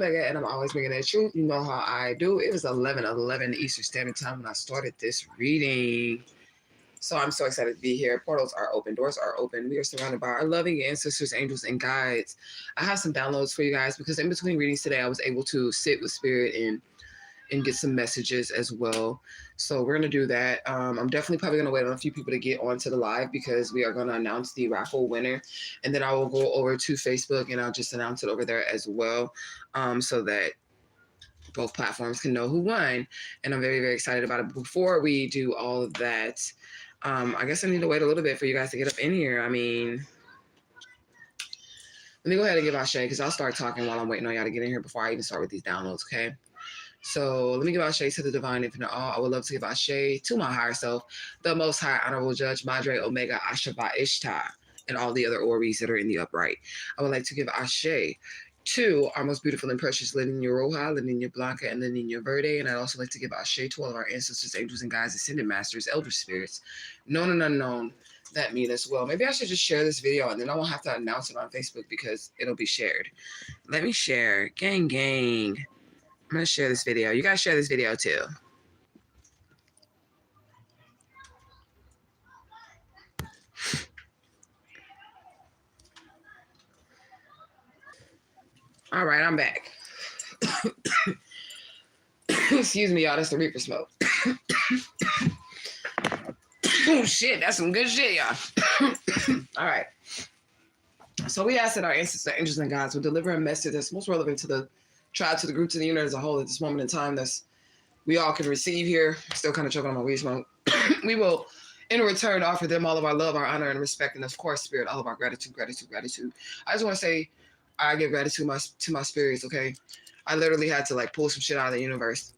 Omega, and I'm always bringing that truth. You know how I do. It was 11:11 Eastern Standard Time when I started this reading. So I'm so excited to be here. Portals are open. Doors are open. We are surrounded by our loving ancestors, angels, and guides. I have some downloads for you guys because in between readings today, I was able to sit with spirit and get some messages as well. So we're going to do that. I'm definitely probably going to wait on a few people to get onto the live because we are going to announce the raffle winner. And then I will go over to Facebook and I'll just announce it over there as well, so that both platforms can know who won. And I'm very, very excited about it. Before we do all of that, I guess I need to wait a little bit for you guys to get up in here. I mean, let me go ahead and give Ashe because I'll start talking while I'm waiting on y'all to get in here before I even start with these downloads, okay? So let me give Ashe to the divine infinite all. I would love to give Ashe to my higher self, the most high honorable judge, Madre Omega Ashaba Ishtar, and all the other Oris that are in the upright. I would like to give Ashe to our most beautiful and precious La Nina Roja, La Nina Blanca, and La Nina Verde. And I'd also like to give Ashe to all of our ancestors, angels, and guides, ascended masters, elder spirits, known and unknown, that mean as well. Maybe I should just share this video and then I won't have to announce it on Facebook because it'll be shared. Let me share. Gang, gang. I'm going to share this video. You guys share this video too. All right, I'm back. Excuse me, y'all. That's the Reaper smoke. Oh, shit. That's some good shit, y'all. All right. So we asked that our ancestors, angels, and guides will deliver a message that's most relevant to the tribe, to the group, to the unit as a whole at this moment in time that's we all can receive here. Still kind of choking on my weed smoke. We will, in return, offer them all of our love, our honor, and respect, and of course, spirit, all of our gratitude, gratitude, gratitude. I just want to say I give gratitude to my spirits, okay? I literally had to like pull some shit out of the universe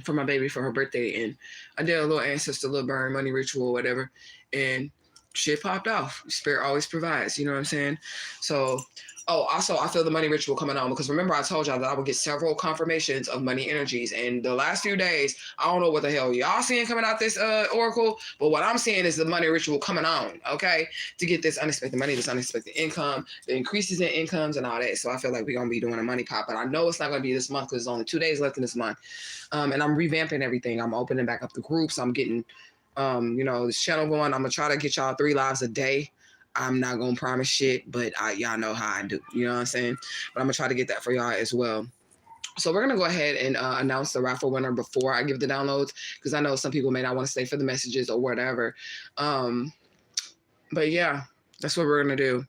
for my baby for her birthday, and I did a little ancestor, little burn money ritual, whatever, and shit popped off. Spirit always provides, you know what I'm saying? So, oh, also, I feel the money ritual coming on because remember I told y'all that I would get several confirmations of money energies, and the last few days, I don't know what the hell y'all seeing coming out this oracle, but what I'm seeing is the money ritual coming on, okay, to get this unexpected money, this unexpected income, the increases in incomes and all that. So I feel like we're going to be doing a money pop, but I know it's not going to be this month because there's only 2 days left in this month, and I'm revamping everything. I'm opening back up the groups. I'm getting this channel going. I'm going to try to get y'all 3 lives a day. I'm not going to promise shit, but y'all know how I do. You know what I'm saying? But I'm going to try to get that for y'all as well. So we're going to go ahead and announce the raffle winner before I give the downloads because I know some people may not want to stay for the messages or whatever. But yeah, that's what we're going to do.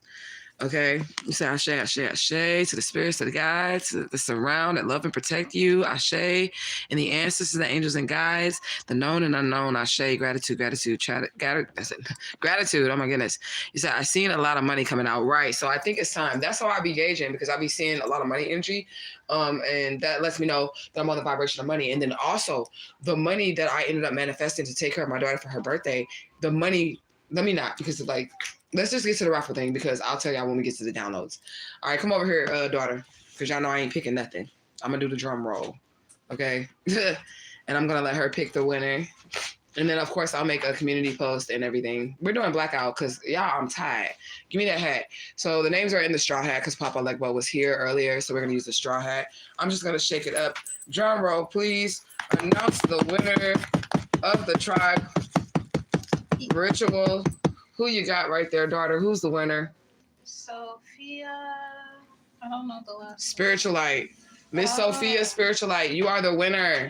Okay, you say Ashe, Ashe, Ashe to the spirits, to the guides, to the surround that love and protect you, Ashe, and the ancestors, the angels and guides, the known and unknown, Ashe, gratitude, gratitude, gratitude, oh my goodness. You said, I've seen a lot of money coming out, right? So I think it's time. That's how I be gauging because I be seeing a lot of money energy, and that lets me know that I'm on the vibration of money. And then also the money that I ended up manifesting to take care of my daughter for her birthday, the money, let me not, because like, let's just get to the raffle thing because I'll tell y'all when we get to the downloads. All right, come over here, daughter, because y'all know I ain't picking nothing. I'm going to do the drum roll, okay? And I'm going to let her pick the winner. And then, of course, I'll make a community post and everything. We're doing blackout because, y'all, I'm tired. Give me that hat. So the names are in the straw hat because Papa Legbo was here earlier, so we're going to use the straw hat. I'm just going to shake it up. Drum roll, please. Announce the winner of the tribe ritual. Who you got right there, daughter? Who's the winner? Sophia. I don't know the last Spiritual Light. Miss Sophia Spiritual Light, you are the winner.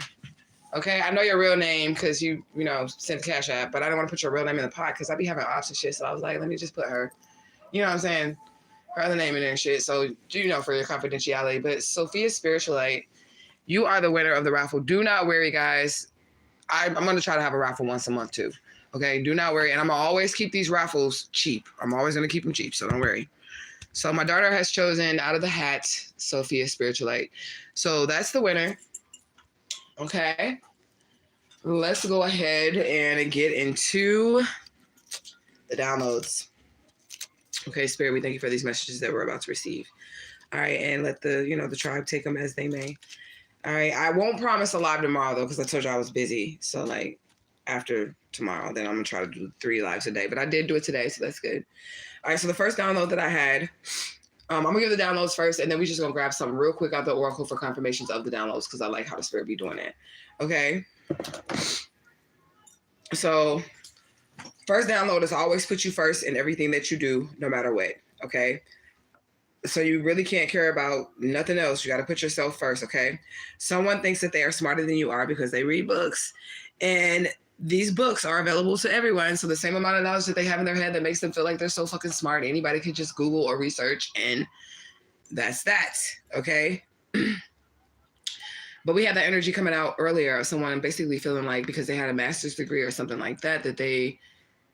Okay, I know your real name because you sent the cash app, but I didn't want to put your real name in the pot because I be having ops and shit. So I was like, let me just put her, you know what I'm saying, her other name in there and shit. So, for your confidentiality. But Sophia Spiritual Light, you are the winner of the raffle. Do not worry, guys. I'm going to try to have a raffle once a month too. Okay, do not worry. And I'm going to always keep these raffles cheap. I'm always going to keep them cheap, so don't worry. So my daughter has chosen out of the hat, Sophia Spiritual Light. So that's the winner. Okay. Let's go ahead and get into the downloads. Okay, Spirit, we thank you for these messages that we're about to receive. All right, and let the tribe take them as they may. All right, I won't promise a live tomorrow, though, because I told you I was busy. So, after tomorrow, then I'm going to try to do 3 lives a day. But I did do it today, so that's good. All right, so the first download that I had I'm gonna give the downloads first, and then we're just gonna grab something real quick out the oracle for confirmations of the downloads because I like how the spirit be doing that. Okay. So first download is always put you first in everything that you do, no matter what. Okay. So you really can't care about nothing else. You got to put yourself first. Okay. Someone thinks that they are smarter than you are because they read books, and these books are available to everyone. So the same amount of knowledge that they have in their head that makes them feel like they're so fucking smart, anybody can just Google or research, and that's that. Okay. But we had that energy coming out earlier of someone basically feeling like because they had a master's degree or something like that, that they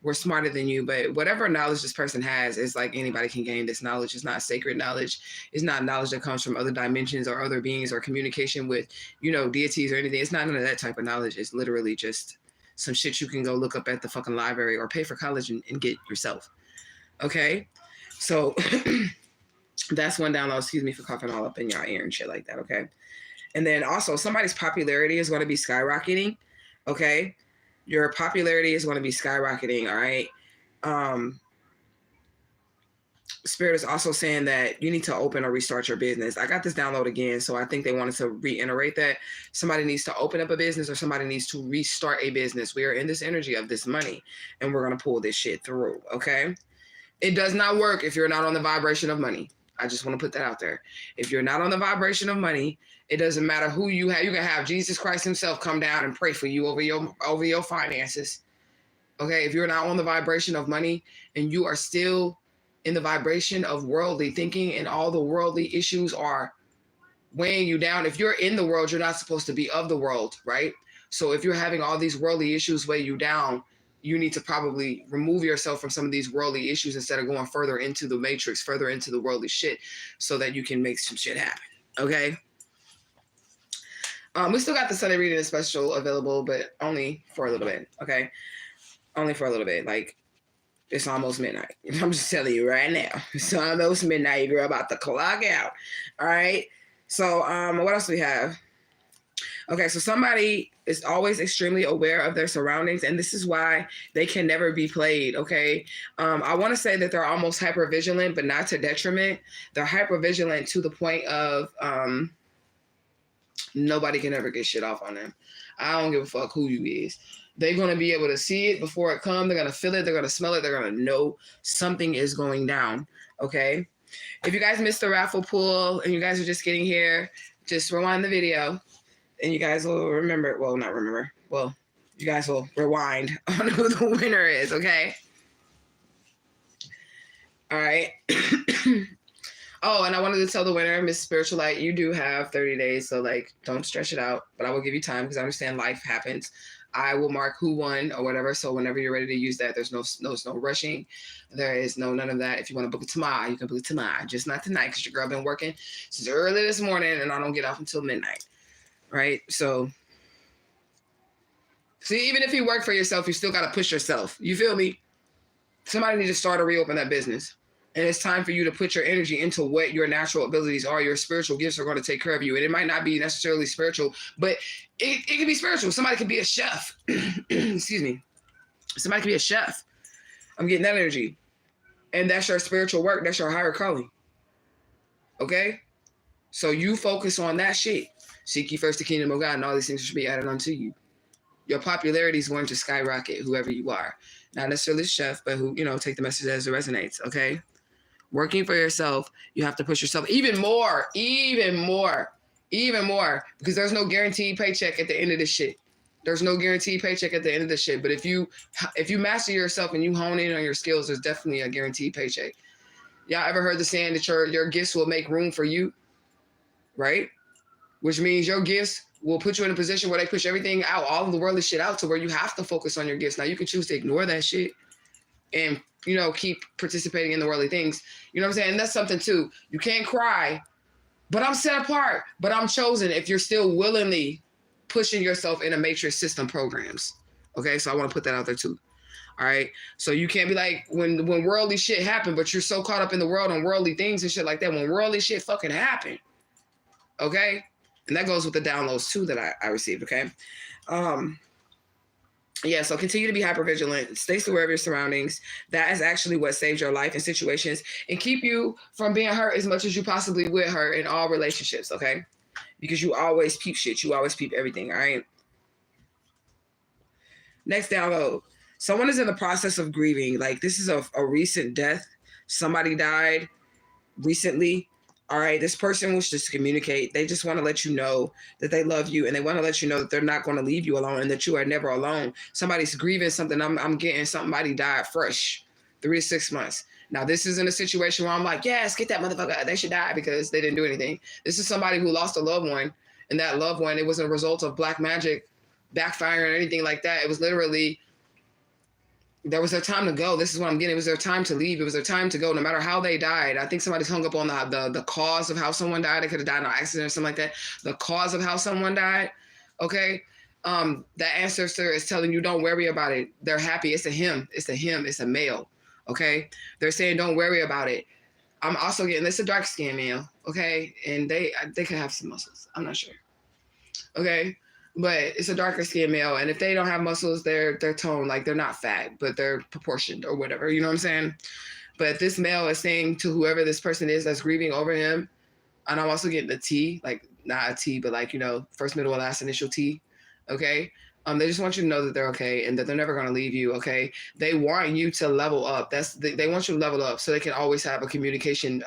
were smarter than you. But whatever knowledge this person has is like anybody can gain this knowledge. It's not sacred knowledge. It's not knowledge that comes from other dimensions or other beings or communication with, deities or anything. It's not none of that type of knowledge. It's literally just some shit you can go look up at the fucking library or pay for college and get yourself. Okay. So that's one download. Excuse me for coughing all up in your ear and shit like that. Okay. And then also somebody's popularity is going to be skyrocketing. Okay. Your popularity is going to be skyrocketing. All right. Spirit is also saying that you need to open or restart your business. I got this download again. So I think they wanted to reiterate that somebody needs to open up a business or somebody needs to restart a business. We are in this energy of this money and we're going to pull this shit through. Okay. It does not work if you're not on the vibration of money. I just want to put that out there. If you're not on the vibration of money, it doesn't matter who you have. You can have Jesus Christ himself come down and pray for you over your finances. Okay. If you're not on the vibration of money and you are still in the vibration of worldly thinking and all the worldly issues are weighing you down. If you're in the world, you're not supposed to be of the world, right? So if you're having all these worldly issues weigh you down, you need to probably remove yourself from some of these worldly issues instead of going further into the matrix, further into the worldly shit so that you can make some shit happen. Okay. We still got the Sunday reading special available, but only for a little bit. Okay. Only for a little bit. Like, it's almost midnight. I'm just telling you right now. It's almost midnight. You're about to clock out. All right. So what else do we have? Okay, so somebody is always extremely aware of their surroundings, and this is why they can never be played, okay? I want to say that they're almost hyper-vigilant, but not to detriment. They're hyper-vigilant to the point of nobody can ever get shit off on them. I don't give a fuck who you is. They're going to be able to see it before it comes. They're going to feel it. They're going to smell it. They're going to know something is going down, okay? If you guys missed the raffle pool and you guys are just getting here, just rewind the video and you guys will remember. Well, not remember. Well, you guys will rewind on who the winner is, okay? All right. Oh, and I wanted to tell the winner, Miss Spiritual Light, you do have 30 days, so, like, don't stretch it out. But I will give you time because I understand life happens. I will mark who won or whatever. So whenever you're ready to use that, there's no rushing. There is none of that. If you want to book it tomorrow, you can book it tomorrow. Just not tonight because your girl been working since early this morning and I don't get off until midnight. Right? So, see, even if you work for yourself, you still got to push yourself. You feel me? Somebody needs to start or reopen that business. And it's time for you to put your energy into what your natural abilities are. Your spiritual gifts are going to take care of you. And it might not be necessarily spiritual, but it can be spiritual. Somebody could be a chef. Excuse me. Somebody could be a chef. I'm getting that energy. And that's your spiritual work. That's your higher calling. Okay? So you focus on that shit. Seek ye first the kingdom of God and all these things should be added unto you. Your popularity is going to skyrocket, whoever you are. Not necessarily a chef, but who, take the message as it resonates, okay? Working for yourself, you have to push yourself even more, because there's no guaranteed paycheck at the end of this shit. There's no guaranteed paycheck at the end of this shit. But if you master yourself and you hone in on your skills, there's definitely a guaranteed paycheck. Y'all ever heard the saying that your gifts will make room for you, right? Which means your gifts will put you in a position where they push everything out, all of the worldly shit out to where you have to focus on your gifts. Now you can choose to ignore that shit and, keep participating in the worldly things. You know what I'm saying? And that's something too. You can't cry, but I'm set apart, but I'm chosen if you're still willingly pushing yourself in a matrix system programs. Okay. So I want to put that out there too. All right. So you can't be like when worldly shit happen, but you're so caught up in the world on worldly things and shit like that. When worldly shit fucking happen. Okay. And that goes with the downloads too that I received. Okay. Yeah, so continue to be hyper vigilant. Stay aware of your surroundings. That is actually what saves your life in situations and keep you from being hurt as much as you possibly would hurt in all relationships, okay? Because you always peep shit. You always peep everything, all right? Next download. Someone is in the process of grieving. Like, this is a recent death. Somebody died recently. All right, this person wants to communicate. They just want to let you know that they love you, and they want to let you know that they're not going to leave you alone and that you are never alone. Somebody's grieving something. I'm getting somebody died fresh, 3 to 6 months. Now, this isn't a situation where I'm like, yes, get that motherfucker. They should die because they didn't do anything. This is somebody who lost a loved one, and that loved one, it wasn't a result of black magic backfiring or anything like that. It was literally, there was their time to go. This is what I'm getting. It was their time to leave. It was their time to go, no matter how they died. I think somebody's hung up on the cause of how someone died. They could have died in an accident or something like that. The cause of how someone died, okay? That ancestor is telling you, don't worry about it. They're happy. It's a him. It's a him. It's a male, okay? They're saying, don't worry about it. I'm also getting, it's a dark skin male, okay? And they could have some muscles. I'm not sure, okay? But it's a darker skinned male, and if they don't have muscles, they're toned, like they're not fat, but they're proportioned or whatever. You know what I'm saying? But this male is saying to whoever this person is that's grieving over him, and I'm also getting the T, like not a T, but like, you know, first, middle, and last initial T. Okay. They just want you to know that they're okay and that they're never going to leave you. Okay. They want you to level up. They want you to level up so they can always have a communication,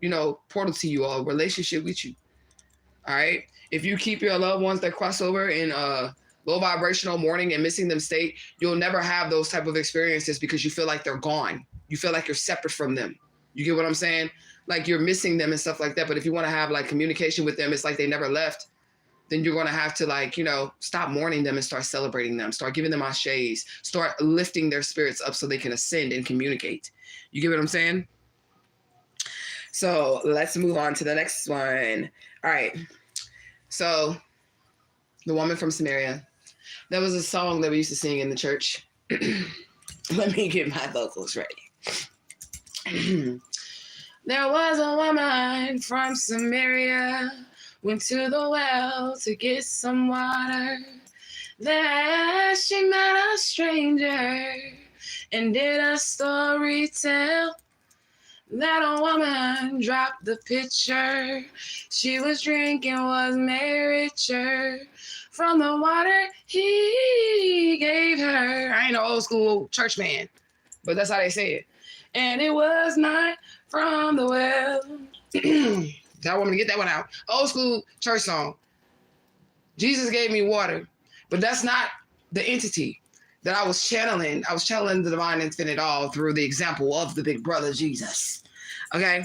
you know, portal to you, a relationship with you. All right. If you keep your loved ones that cross over in low vibrational mourning and missing them state, you'll never have those type of experiences because you feel like they're gone. You feel like you're separate from them. You get what I'm saying? Like you're missing them and stuff like that. But if you want to have like communication with them, it's like they never left. Then you're going to have to, like, you know, stop mourning them and start celebrating them. Start giving them ashes. Start lifting their spirits up so they can ascend and communicate. You get what I'm saying? So let's move on to the next one. All right. So the woman from Samaria. That was a song that we used to sing in the church. Let me get my vocals ready. There was a woman from Samaria, went to the well to get some water. There she met a stranger and did a story tell. That a woman dropped the pitcher she was drinking was made richer from the water he gave her. I ain't an old school church man, but that's how they say it. And it was not from the well. That woman, get that one out. Old school church song. Jesus gave me water, but that's not the entity that I was channeling. I was channeling the divine infinite all through the example of the big brother Jesus. Okay.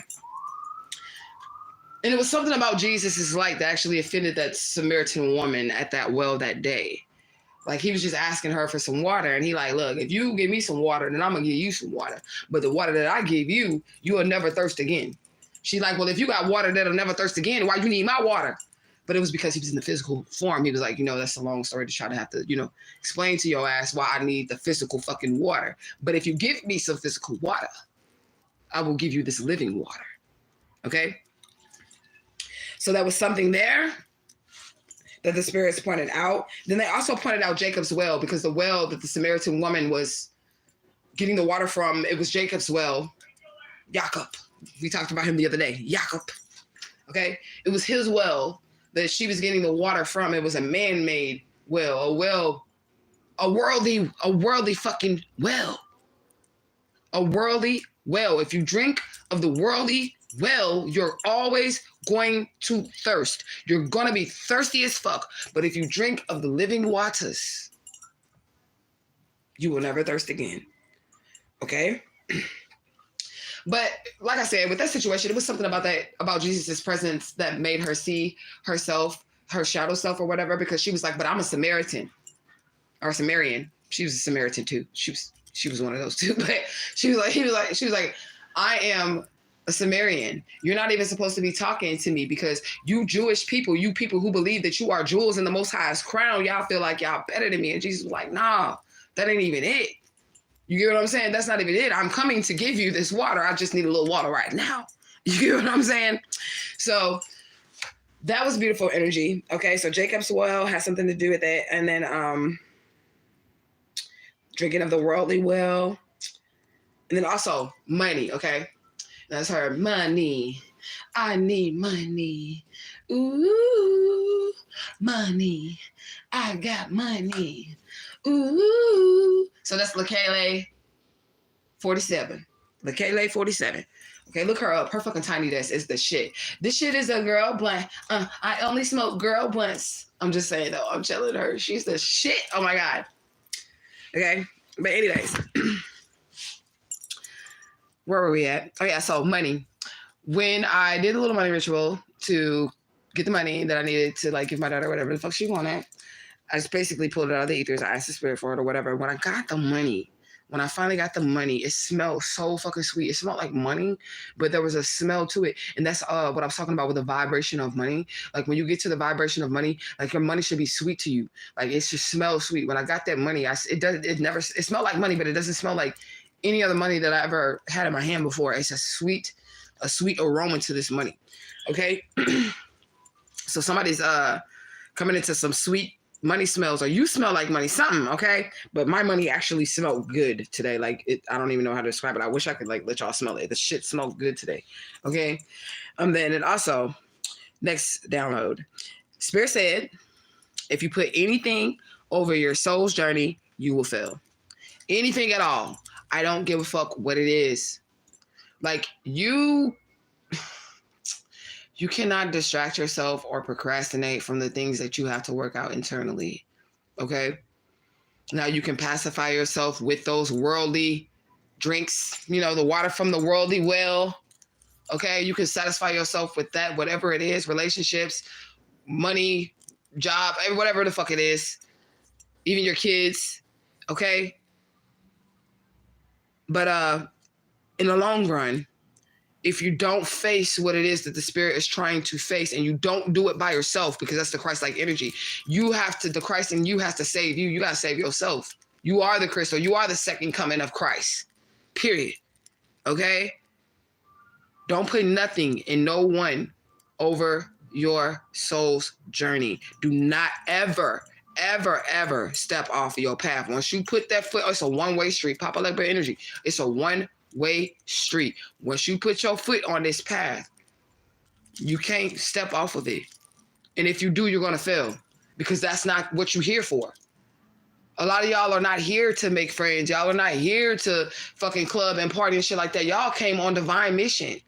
And it was something about Jesus' light that actually offended that Samaritan woman at that well that day. Like he was just asking her for some water, and he like, look, if you give me some water, then I'm gonna give you some water. But the water that I give you, you will never thirst again. She's like, well, if you got water that'll never thirst again, why you need my water? But it was because he was in the physical form. He was like, you know, that's a long story to try to have to, you know, explain to your ass why I need the physical fucking water. But if you give me some physical water, I will give you this living water. Okay? So that was something there that the spirits pointed out. Then they also pointed out Jacob's well, because the well that the Samaritan woman was getting the water from, it was Jacob's well. Jacob. We talked about him the other day. Jacob. Okay? It was his well that she was getting the water from. It was a man-made well, a worldly fucking well. A worldly well. If you drink of the worldly well, you're always going to thirst. You're going to be thirsty as fuck. But if you drink of the living waters, you will never thirst again. Okay? But like I said, with that situation, it was something about Jesus' presence that made her see herself, her shadow self or whatever, because she was like, but I'm a Samaritan or Samarian. She was a Samaritan too. She was one of those two. But she was like, I am a Samaritan. You're not even supposed to be talking to me because you Jewish people, you people who believe that you are jewels in the Most High's crown, y'all feel like y'all better than me. And Jesus was like, nah, that ain't even it. You get what I'm saying? That's not even it. I'm coming to give you this water. I just need a little water right now. You get what I'm saying? So that was beautiful energy. Okay, so Jacob's well has something to do with it. And then drinking of the worldly well. And then also money, okay? That's her money. I need money. Ooh, money. I got money. Ooh. So that's Lakele 47. Lakele 47. Okay, look her up. Her fucking tiny desk is the shit. This shit is a girl blunt. I only smoke girl blunts. I'm just saying though. I'm telling her. She's the shit. Oh my God. Okay. But anyways. Where were we at? Oh yeah, so money. When I did a little money ritual to get the money that I needed to like give my daughter whatever the fuck she wanted, I just basically pulled it out of the ethers. I asked the spirit for it or whatever. When I got the money, when I finally got the money, it smelled so fucking sweet. It smelled like money, but there was a smell to it. And that's what I was talking about with the vibration of money. Like when you get to the vibration of money, like your money should be sweet to you. Like it should smell sweet. When I got that money, it smelled like money, but it doesn't smell like any other money that I ever had in my hand before. It's a sweet aroma to this money. Okay. So somebody's coming into some sweet money smells, or you smell like money, something, okay? But my money actually smelled good today. Like I don't even know how to describe it. I wish I could like let y'all smell it. The shit smelled good today. Okay. Then it also, next download, Spirit said, if you put anything over your soul's journey, you will fail. Anything at all. I don't give a fuck what it is. Like you cannot distract yourself or procrastinate from the things that you have to work out internally. Okay? Now you can pacify yourself with those worldly drinks, the water from the worldly well. Okay? You can satisfy yourself with that, whatever it is, relationships, money, job, whatever the fuck it is. Even your kids. Okay? But in the long run, if you don't face what it is that the spirit is trying to face, and you don't do it by yourself, because that's the Christ-like energy, the Christ in you has to save you. You got to save yourself. You are the crystal. You are the second coming of Christ. Period. Okay? Don't put nothing and no one over your soul's journey. Do not ever, ever, ever step off of your path. Once you put that foot, it's a one-way street. Papa Legba energy. It's a one-way street. Once you put your foot on this path, you can't step off of it. And if you do, you're going to fail, because that's not what you're here for. A lot of y'all are not here to make friends. Y'all are not here to fucking club and party and shit like that. Y'all came on divine mission.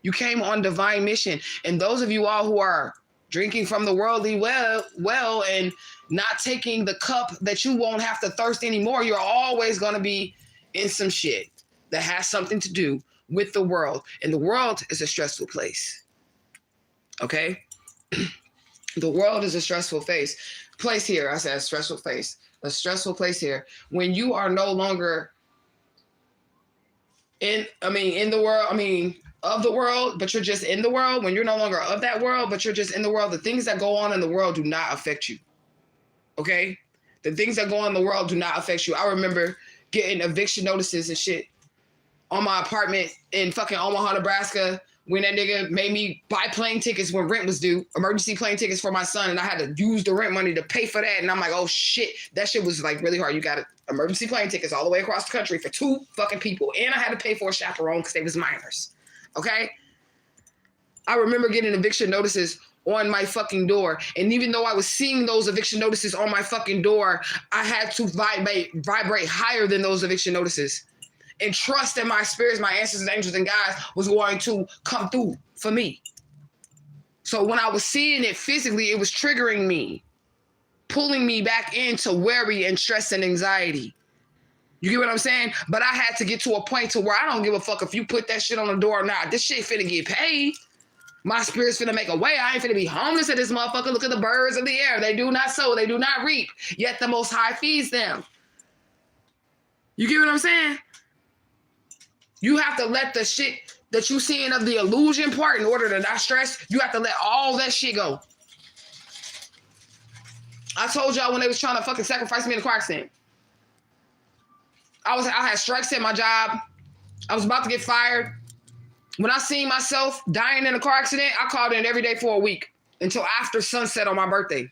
You came on divine mission. And those of you all who are drinking from the worldly well and not taking the cup that you won't have to thirst anymore, you're always going to be in some shit that has something to do with the world. And the world is a stressful place. Okay? The world is a stressful place here. I said stressful face. A stressful place here. When you are no longer of the world, but you're just in the world. When you're no longer of that world, but you're just in the world, the things that go on in the world do not affect you. Okay? The things that go on in the world do not affect you. I remember getting eviction notices and shit on my apartment in fucking Omaha, Nebraska, when that nigga made me buy plane tickets when rent was due, emergency plane tickets for my son, and I had to use the rent money to pay for that. And I'm like, oh shit, that shit was like really hard. You got emergency plane tickets all the way across the country for 2 fucking people. And I had to pay for a chaperone because they was minors. Okay? I remember getting eviction notices on my fucking door. And even though I was seeing those eviction notices on my fucking door, I had to vibrate higher than those eviction notices. And trust that my spirits, my ancestors, angels, and guides was going to come through for me. So when I was seeing it physically, it was triggering me, pulling me back into worry and stress and anxiety. You get what I'm saying? But I had to get to a point to where I don't give a fuck if you put that shit on the door or not. This shit finna get paid. My spirit's finna make a way. I ain't finna be homeless at this motherfucker. Look at the birds of the air. They do not sow. They do not reap. Yet the Most High feeds them. You get what I'm saying? You have to let the shit that you seeing of the illusion part, in order to not stress, you have to let all that shit go. I told y'all when they was trying to fucking sacrifice me in the car accident. I had strikes at my job. I was about to get fired. When I seen myself dying in a car accident, I called in every day for a week until after sunset on my birthday.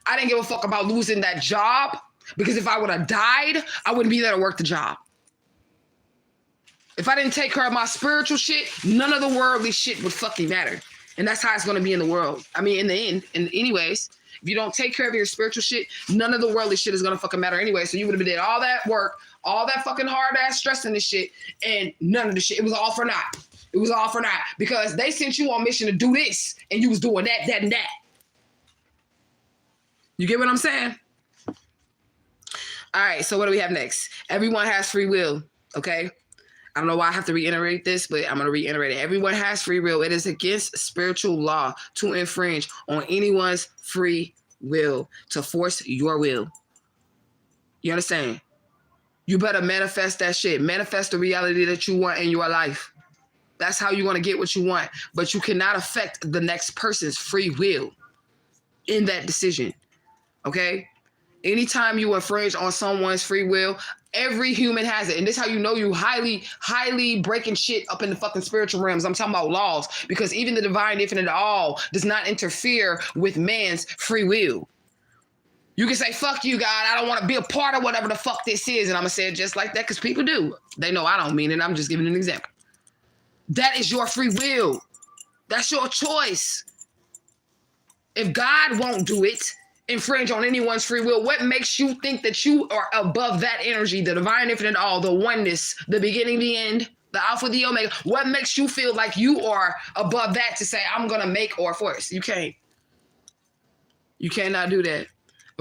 I didn't give a fuck about losing that job. Because if I would have died, I wouldn't be there to work the job. If I didn't take care of my spiritual shit, none of the worldly shit would fucking matter. And that's how it's going to be in the world. I mean, in the end. And anyways, if you don't take care of your spiritual shit, none of the worldly shit is going to fucking matter anyway. So you would have did all that work, all that fucking hard ass stress in this shit, and none of the shit. It was all for naught. It was all for naught. Because they sent you on mission to do this, and you was doing that, that, and that. You get what I'm saying? All right, so what do we have next? Everyone has free will, okay? I don't know why I have to reiterate this, but I'm going to reiterate it. Everyone has free will. It is against spiritual law to infringe on anyone's free will, to force your will. You understand? You better manifest that shit. Manifest the reality that you want in your life. That's how you're going to get what you want. But you cannot affect the next person's free will in that decision, okay? Anytime you infringe on someone's free will, every human has it. And this is how you know you highly breaking shit up in the fucking spiritual realms. I'm talking about laws, because even the divine infinite all does not interfere with man's free will. You can say, fuck you, God, I don't want to be a part of whatever the fuck this is. And I'm going to say it just like that because people do. They know I don't mean it. I'm just giving an example. That is your free will. That's your choice. If God won't do it, infringe on anyone's free will, what makes you think that you are above that energy, the divine infinite all, the oneness, the beginning, the end, the alpha, the omega? What makes you feel like you are above that to say, I'm going to make or force? You can't. You cannot do that.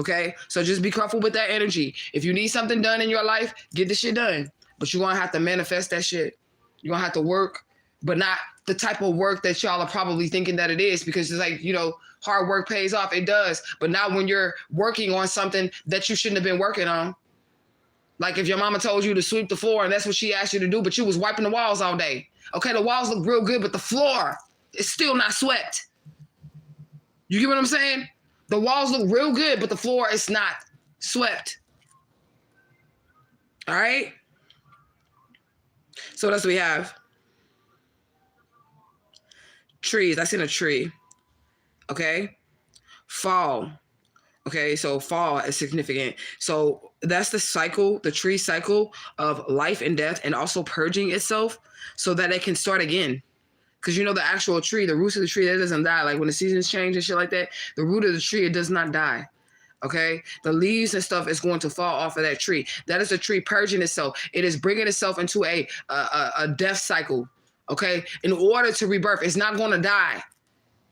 Okay? So just be careful with that energy. If you need something done in your life, get the shit done. But you're going to have to manifest that shit. You're going to have to work, but not the type of work that y'all are probably thinking that it is, because it's like, you know, hard work pays off. It does. But not when you're working on something that you shouldn't have been working on. Like if your mama told you to sweep the floor and that's what she asked you to do, but you was wiping the walls all day. Okay, the walls look real good, but the floor is still not swept. You get what I'm saying? The walls look real good, but the floor is not swept. All right? So what else do we have? Trees. I seen a tree. Okay? Fall. Okay, so fall is significant. So that's the cycle, the tree cycle of life and death, and also purging itself so that it can start again. Because you know the actual tree, the roots of the tree, that doesn't die. Like when the seasons change and shit like that, the root of the tree, it does not die. Okay? The leaves and stuff is going to fall off of that tree. That is the tree purging itself. It is bringing itself into a death cycle. Okay? In order to rebirth, it's not going to die.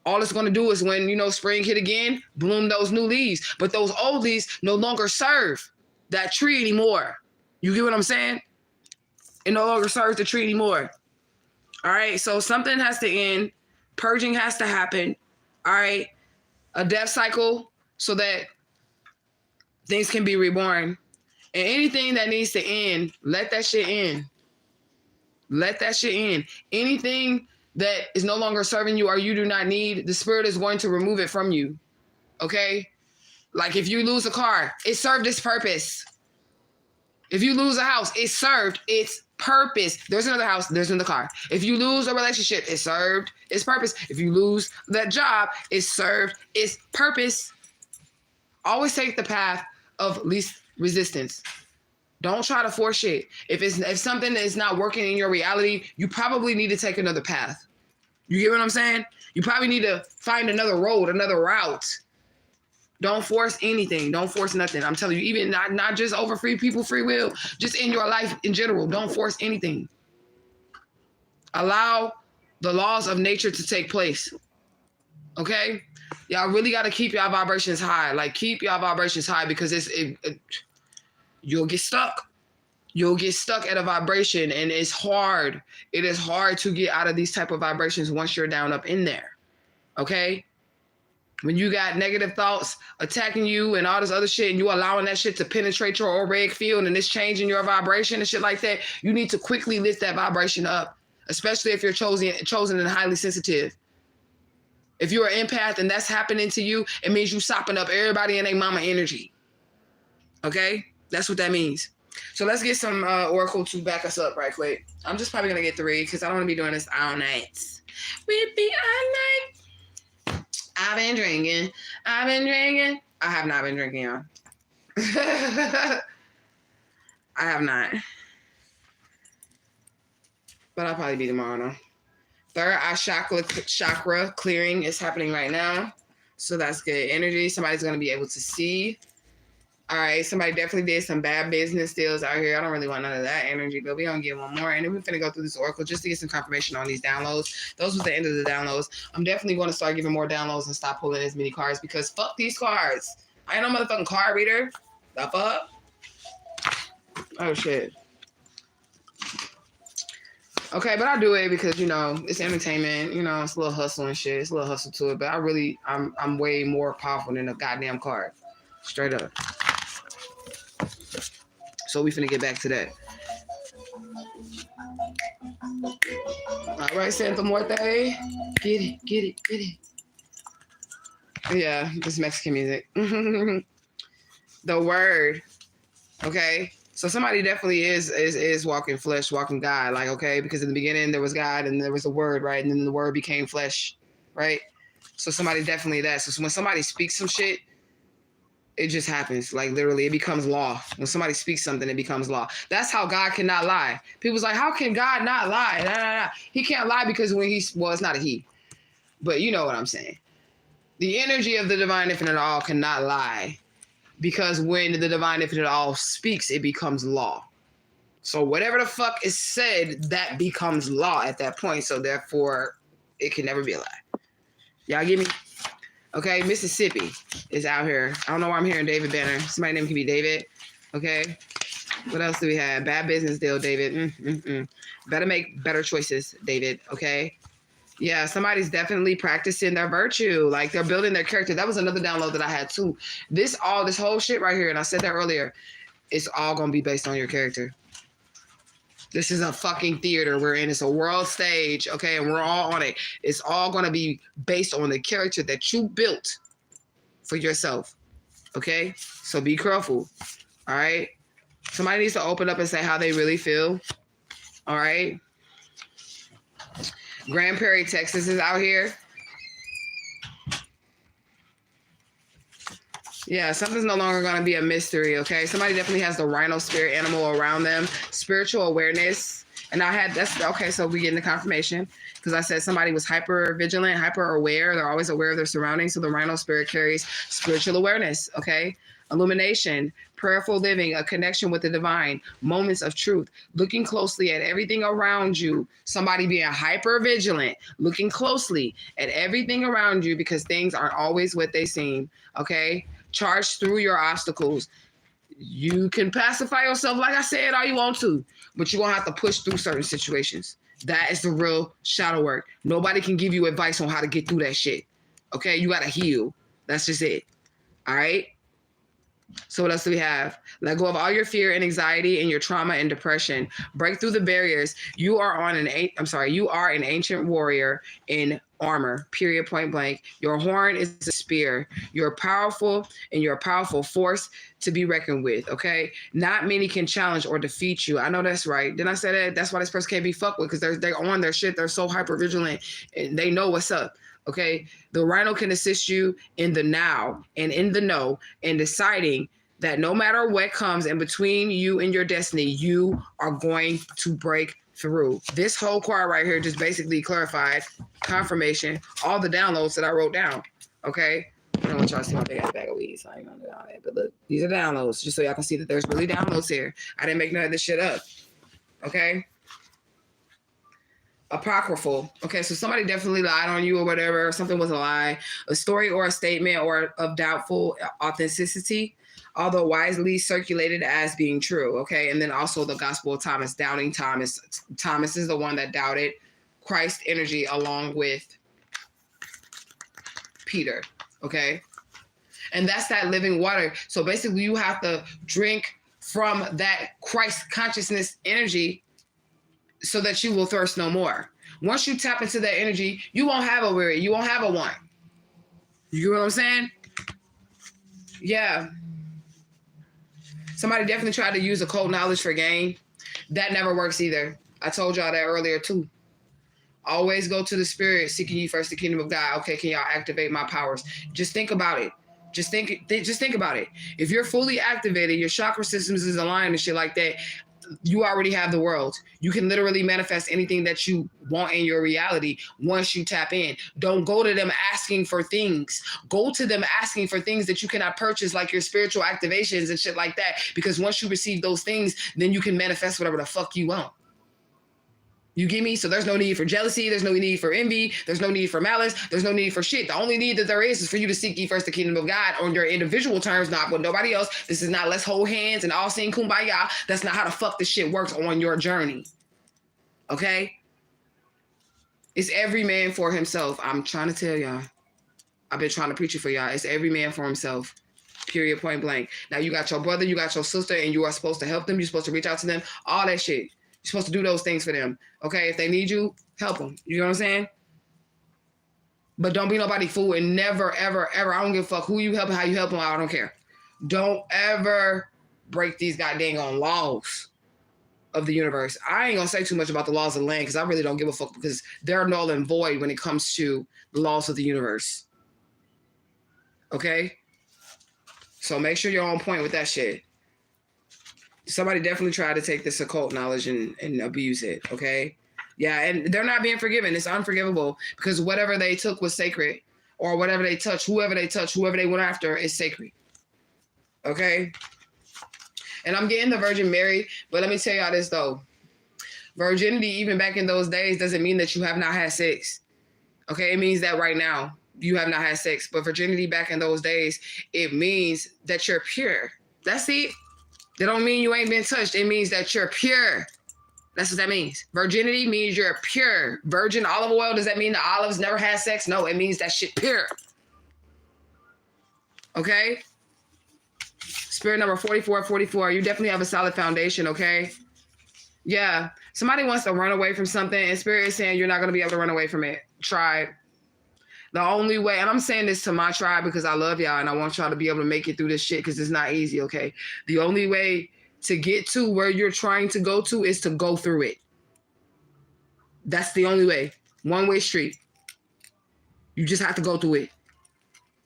All it's going to do is when, you know, spring hit again, bloom those new leaves. But those old leaves no longer serve that tree anymore. You get what I'm saying? It no longer serves the tree anymore. All right? So something has to end. Purging has to happen. All right? A death cycle so that things can be reborn. And anything that needs to end, let that shit end. Let that shit end. Anything that is no longer serving you or you do not need, the spirit is going to remove it from you. Okay? Like if you lose a car, it served its purpose. If you lose a house, it served its purpose. There's another house, there's another car. If you lose a relationship, it served its purpose. If you lose that job, it served its purpose. Always take the path of least resistance. Don't try to force shit. If something is not working in your reality, you probably need to take another path. You get what I'm saying? You probably need to find another road, another route. Don't force anything. Don't force nothing. I'm telling you, even not just over free people, free will, just in your life in general. Don't force anything. Allow the laws of nature to take place. Okay? Y'all really got to keep y'all vibrations high. Like, keep y'all vibrations high because you'll get stuck. You'll get stuck at a vibration, and it's hard. It is hard to get out of these type of vibrations once you're down up in there. Okay? When you got negative thoughts attacking you and all this other shit, and you allowing that shit to penetrate your auric field and it's changing your vibration and shit like that, you need to quickly lift that vibration up, especially if you're chosen and highly sensitive. If you're an empath and that's happening to you, it means you sopping up everybody in their mama energy. Okay? That's what that means. So let's get some Oracle to back us up right quick. I'm just probably going to get 3 because I don't want to be doing this all night. We be all night. I've been drinking. I have not been drinking, y'all. I have not. But I'll probably be tomorrow now. Third eye chakra clearing is happening right now. So that's good energy. Somebody's going to be able to see. All right. Somebody definitely did some bad business deals out here. I don't really want none of that energy, but we're going to get one more. And then we're going to go through this oracle just to get some confirmation on these downloads. Those was the end of the downloads. I'm definitely going to start giving more downloads and stop pulling as many cards because fuck these cards. I ain't no motherfucking card reader. The fuck? Oh, shit. Okay, but I do it because, you know, it's entertainment. You know, it's a little hustle and shit. It's a little hustle to it. But I'm way more powerful than a goddamn card. Straight up. So we finna get back to that. All right, Santa Muerte. Get it, get it, get it. Yeah, this Mexican music. The word. Okay. So somebody definitely is walking flesh, walking God. Like, okay, because in the beginning there was God and there was the word, right? And then the word became flesh, right? So somebody definitely that. So when somebody speaks some shit, it just happens. Like literally, it becomes law. When somebody speaks something, it becomes law. That's how God cannot lie. People's like, how can God not lie? Nah. He can't lie because when it's not a he. But you know what I'm saying. The energy of the divine infinite all cannot lie. Because when the divine infinite all speaks, it becomes law. So whatever the fuck is said, that becomes law at that point. So therefore, it can never be a lie. Y'all get me? Okay, Mississippi is out here. I don't know why I'm hearing David Banner. Somebody's name could be David. Okay. What else do we have? Bad business deal, David. Better make better choices, David. Okay. Yeah, somebody's definitely practicing their virtue. Like they're building their character. That was another download that I had too. This whole shit right here, and I said that earlier, it's all gonna be based on your character. This is a fucking theater we're in. It's a world stage, okay, and we're all on it. It's all gonna be based on the character that you built for yourself. Okay? So be careful. All right. Somebody needs to open up and say how they really feel. All right. Grand Prairie, Texas is out here. Yeah, something's no longer going to be a mystery, okay? Somebody definitely has the rhino spirit animal around them. Spiritual awareness. And so we get into confirmation because I said somebody was hyper vigilant, hyper aware. They're always aware of their surroundings. So the rhino spirit carries spiritual awareness, okay? Illumination, prayerful living, a connection with the divine, moments of truth, looking closely at everything around you. Somebody being hyper vigilant, looking closely at everything around you because things aren't always what they seem, okay? Charge through your obstacles. You can pacify yourself, like I said, all you want to, but you're going to have to push through certain situations. That is the real shadow work. Nobody can give you advice on how to get through that shit. Okay? You got to heal. That's just it. All right? So what else do we have? Let go of all your fear and anxiety and your trauma and depression. Break through the barriers. You are an ancient warrior in armor, period, point blank. Your horn is a spear. You're powerful and you're a powerful force to be reckoned with, okay? Not many can challenge or defeat you. I know that's right. Didn't I say that? That's why this person can't be fucked with because they're on their shit. They're so hyper vigilant and they know what's up. Okay, the rhino can assist you in the now and in the know and deciding that no matter what comes in between you and your destiny, you are going to break through. This whole card right here just basically clarified confirmation, all the downloads that I wrote down. Okay, I don't want y'all to see my big ass bag of weed, so I ain't gonna do all that. But look, these are downloads, just so y'all can see that there's really downloads here. I didn't make none of this shit up. Okay. Apocryphal. Okay, so somebody definitely lied on you or whatever. Something was a lie. A story or a statement or of doubtful authenticity, although widely circulated as being true. Okay, and then also the Gospel of Thomas, doubting Thomas. Thomas is the one that doubted Christ's energy along with Peter. Okay, and that's that living water. So basically, you have to drink from that Christ consciousness energy so that you will thirst no more. Once you tap into that energy, you won't have a weary. You won't have a want. You know what I'm saying? Yeah. Somebody definitely tried to use occult knowledge for gain. That never works either. I told y'all that earlier too. Always go to the spirit, seeking ye first the kingdom of God. Okay, can y'all activate my powers? Just think about it. Just think about it. If you're fully activated, your chakra systems is aligned and shit like that, you already have the world. You can literally manifest anything that you want in your reality once you tap in. Don't go to them asking for things. Go to them asking for things that you cannot purchase, like your spiritual activations and shit like that. Because once you receive those things, then you can manifest whatever the fuck you want. You get me? So there's no need for jealousy. There's no need for envy. There's no need for malice. There's no need for shit. The only need that there is for you to seek ye first the kingdom of God on your individual terms, not with nobody else. This is not let's hold hands and all sing kumbaya. That's not how the fuck this shit works on your journey. Okay? It's every man for himself. I'm trying to tell y'all. I've been trying to preach it for y'all. It's every man for himself. Period, point blank. Now you got your brother, you got your sister, and you are supposed to help them. You're supposed to reach out to them. All that shit. You're supposed to do those things for them. Okay? If they need you, help them. You know what I'm saying? But don't be nobody fool and never, ever, ever. I don't give a fuck who you help and how you help them. I don't care. Don't ever break these goddamn laws of the universe. I ain't gonna say too much about the laws of the land because I really don't give a fuck because they're null and void when it comes to the laws of the universe. Okay? So make sure you're on point with that shit. Somebody definitely tried to take this occult knowledge and abuse it, okay? Yeah, and they're not being forgiven. It's unforgivable because whatever they took was sacred, or whatever they touched, whoever they went after is sacred, okay? And I'm getting the Virgin Mary, but let me tell y'all this, though. Virginity, even back in those days, doesn't mean that you have not had sex, okay? It means that right now you have not had sex, but virginity back in those days, it means that you're pure. That's it. That don't mean you ain't been touched. It means that you're pure. That's what that means. Virginity means you're pure. Virgin olive oil, does that mean the olives never had sex? No, it means that shit pure. Okay? Spirit number 4444, you definitely have a solid foundation, okay? Yeah. Somebody wants to run away from something, and Spirit is saying you're not going to be able to run away from it. Try it. The only way, and I'm saying this to my tribe because I love y'all and I want y'all to be able to make it through this shit because it's not easy, okay? The only way to get to where you're trying to go to is to go through it. That's the only way. One-way street. You just have to go through it,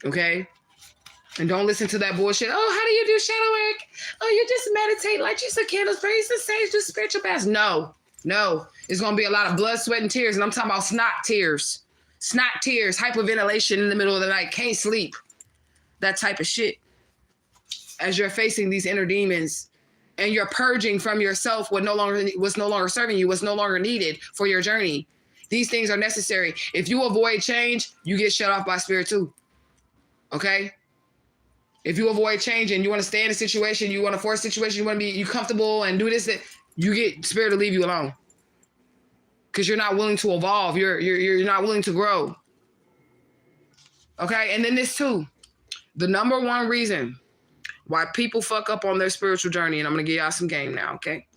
okay? And don't listen to that bullshit. Oh, how do you do shadow work? Oh, you just meditate, light you some candles, praise the sage, do spiritual baths. No. It's going to be a lot of blood, sweat, and tears, and I'm talking about snot tears. Snot tears, hyperventilation in the middle of the night, can't sleep. That type of shit. As you're facing these inner demons and you're purging from yourself what's no longer serving you, what's no longer needed for your journey. These things are necessary. If you avoid change, you get shut off by Spirit too. Okay? If you avoid change and you want to stay in a situation, you want to force a situation, you want to be comfortable and do this, that you get Spirit to leave you alone. Because you're not willing to evolve. You're not willing to grow. Okay? And then this too. The number one reason why people fuck up on their spiritual journey, and I'm going to give y'all some game now, okay?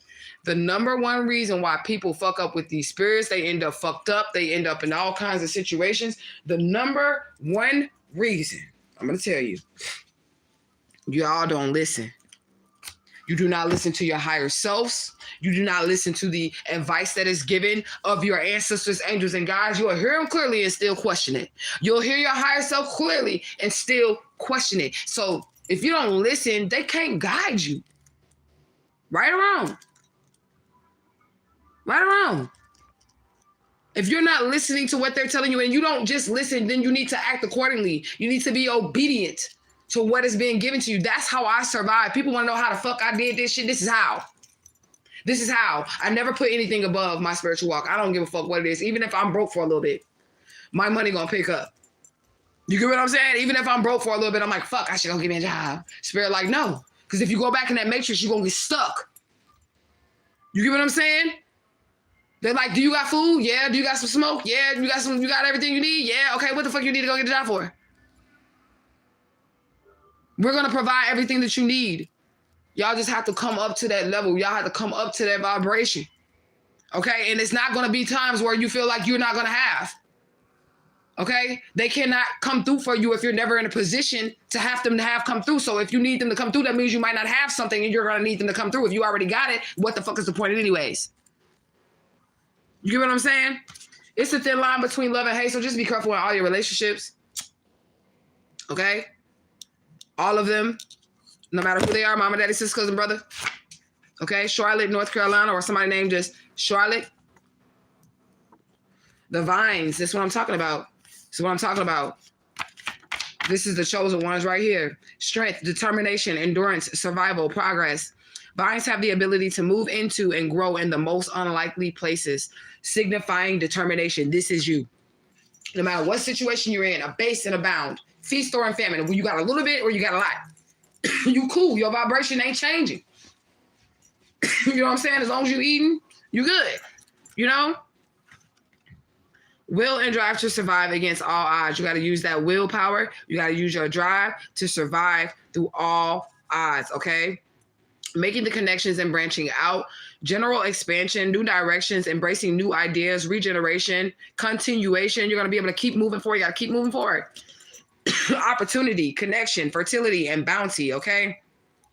The number one reason why people fuck up with these spirits, they end up fucked up, they end up in all kinds of situations. The number one reason, I'm going to tell you, y'all don't listen. You do not listen to your higher selves. You do not listen to the advice that is given of your ancestors, angels, and guides. You'll hear them clearly and still question it. You'll hear your higher self clearly and still question it. So if you don't listen, they can't guide you. Right or wrong? Right or wrong? If you're not listening to what they're telling you and you don't just listen, then you need to act accordingly. You need to be obedient to what is being given to you. That's how I survive. People want to know how the fuck I did this shit. This is how. This is how. I never put anything above my spiritual walk. I don't give a fuck what it is. Even if I'm broke for a little bit, my money gonna pick up. You get what I'm saying? Even if I'm broke for a little bit, I'm like, fuck, I should go give me a job. Spirit like, no. Because if you go back in that matrix, you're gonna get stuck. You get what I'm saying? They're like, do you got food? Yeah. Do you got some smoke? Yeah. You got everything you need? Yeah. Okay, what the fuck you need to go get a job for? We're going to provide everything that you need. Y'all just have to come up to that level. Y'all have to come up to that vibration. Okay? And it's not going to be times where you feel like you're not going to have. Okay? They cannot come through for you if you're never in a position to have them to have come through. So if you need them to come through, that means you might not have something and you're going to need them to come through. If you already got it, what the fuck is the point anyways? You get what I'm saying? It's a thin line between love and hate, so just be careful in all your relationships. Okay? All of them, no matter who they are, mama, daddy, sister, cousin, brother. Okay, Charlotte, North Carolina, or somebody named just Charlotte. The vines, that's what I'm talking about. This is what I'm talking about. This is the chosen ones right here. Strength, determination, endurance, survival, progress. Vines have the ability to move into and grow in the most unlikely places, signifying determination. This is you. No matter what situation you're in, a base and a bound, feast or in famine, when you got a little bit or you got a lot, you cool. Your vibration ain't changing. You know what I'm saying? As long as you eating, you good. You know? Will and drive to survive against all odds. You got to use that willpower. You got to use your drive to survive through all odds, okay? Making the connections and branching out, general expansion, new directions, embracing new ideas, regeneration, continuation. You're going to be able to keep moving forward. You got to keep moving forward. Opportunity, connection, fertility, and bounty, okay?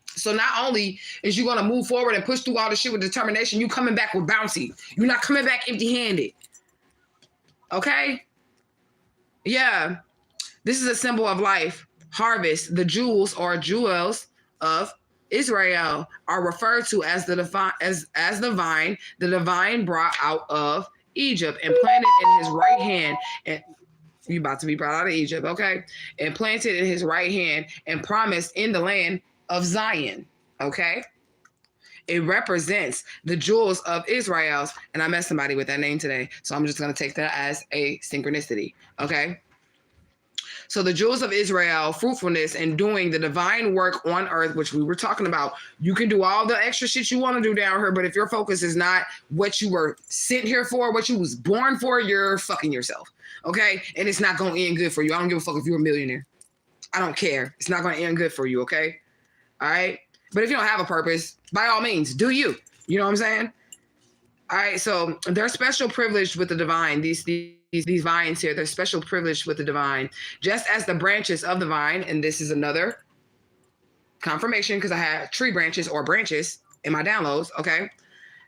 So not only is you going to move forward and push through all the shit with determination, you coming back with bounty. You're not coming back empty-handed. Okay? Yeah. This is a symbol of life. Harvest, the jewels or jewels of Israel are referred to as the vine the divine brought out of Egypt and planted in his right hand. And you about to be brought out of Egypt, okay? And planted in his right hand and promised in the land of Zion, okay? It represents the jewels of Israel's, and I met somebody with that name today, so I'm just going to take that as a synchronicity, okay? So the jewels of Israel, fruitfulness, and doing the divine work on earth, which we were talking about. You can do all the extra shit you want to do down here, but if your focus is not what you were sent here for, what you was born for, you're fucking yourself, okay? And it's not going to end good for you. I don't give a fuck if you're a millionaire. I don't care. It's not going to end good for you, okay? All right? But if you don't have a purpose, by all means, do you. You know what I'm saying? All right, so they're special privileged with the divine. These vines here, they're special privileged with the divine. Just as the branches of the vine, and this is another confirmation because I had tree branches or branches in my downloads, okay?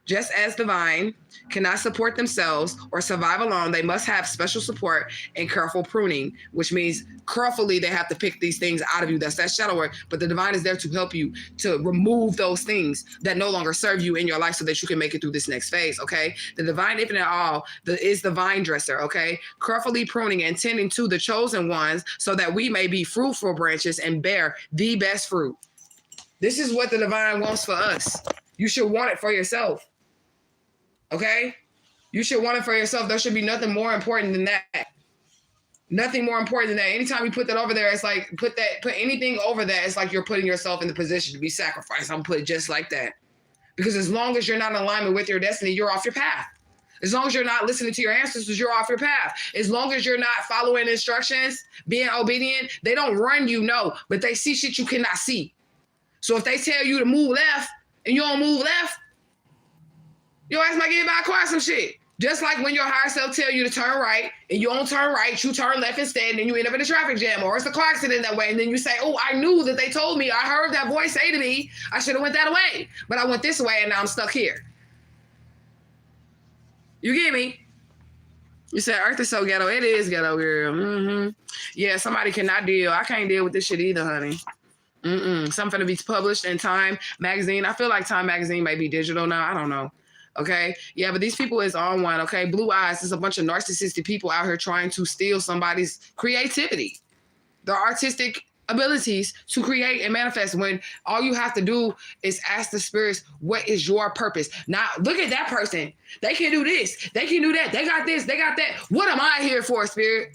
Just as the vine cannot support themselves or survive alone, they must have special support and careful pruning, which means carefully they have to pick these things out of you. That's that shadow work. But the divine is there to help you to remove those things that no longer serve you in your life so that you can make it through this next phase, okay? The divine infinite all is the vine dresser, okay? Carefully pruning and tending to the chosen ones so that we may be fruitful branches and bear the best fruit. This is what the divine wants for us. You should want it for yourself. Okay? You should want it for yourself. There should be nothing more important than that. Nothing more important than that. Anytime you put that over there, it's like put anything over that, it's like you're putting yourself in the position to be sacrificed. I'm put it just like that. Because as long as you're not in alignment with your destiny, you're off your path. As long as you're not listening to your ancestors, you're off your path. As long as you're not following instructions, being obedient, they don't run you, no, but they see shit you cannot see. So if they tell you to move left and you don't move left, your ass might get by car some shit. Just like when your higher self tell you to turn right and you don't turn right, you turn left instead, and then you end up in a traffic jam or it's a car accident that way. And then you say, oh, I knew that they told me, I heard that voice say to me, I should have went that way, but I went this way and now I'm stuck here. You get me? You said Earth is so ghetto. It is ghetto, girl. Mm-hmm. Yeah, somebody cannot deal. I can't deal with this shit either, honey. Something to be published in Time magazine. I feel like Time magazine may be digital now. I don't know. Okay. Yeah, but these people is on one. Okay. Blue eyes. There's a bunch of narcissistic people out here trying to steal somebody's creativity, their artistic abilities to create and manifest, when all you have to do is ask the spirits, what is your purpose? Now, look at that person. They can do this. They can do that. They got this. They got that. What am I here for, spirit?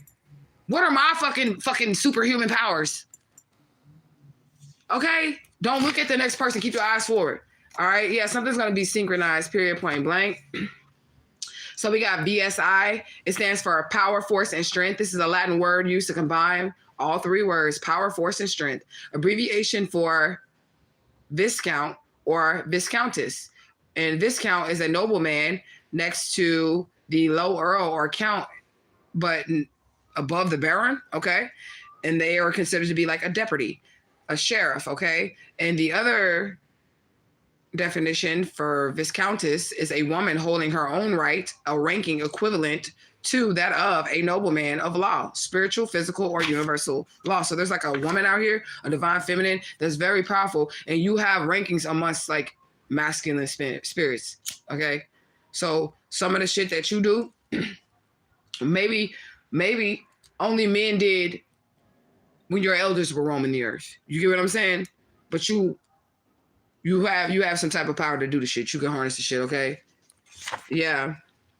What are my fucking superhuman powers? Okay. Don't look at the next person. Keep your eyes forward. All right. Yeah, something's going to be synchronized, period, point blank. So we got BSI. It stands for power, force, and strength. This is a Latin word used to combine all three words, power, force, and strength. Abbreviation for Viscount or Viscountess. And Viscount is a nobleman next to the low earl or count, but above the baron. Okay. And they are considered to be like a deputy, a sheriff. Okay. And the other definition for Viscountess is a woman holding her own right, a ranking equivalent to that of a nobleman of law, spiritual, physical, or universal law. So there's like a woman out here, a divine feminine that's very powerful, and you have rankings amongst like masculine spirits. Okay, so some of the shit that you do, maybe only men did when your elders were roaming the earth. You get what I'm saying? But you have some type of power to do the shit. You can harness the shit. Okay, yeah.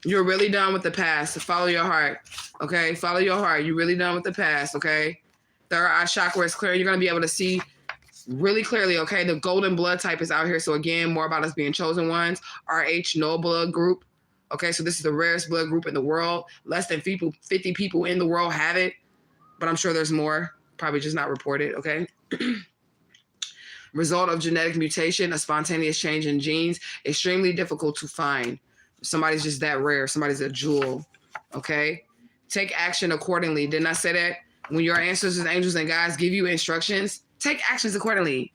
You're really done with the past. Follow your heart. Okay? Follow your heart. You're really done with the past. Okay? Third eye chakra is clear. You're going to be able to see really clearly. Okay? The golden blood type is out here. So, again, more about us being chosen ones. RH, no blood group. Okay? So, this is the rarest blood group in the world. Less than 50 people in the world have it. But I'm sure there's more. Probably just not reported. Okay? Result of genetic mutation, a spontaneous change in genes. Extremely difficult to find. Somebody's just that rare. Somebody's a jewel. Okay? Take action accordingly. Didn't I say that? When your ancestors, angels, and guides give you instructions, take actions accordingly.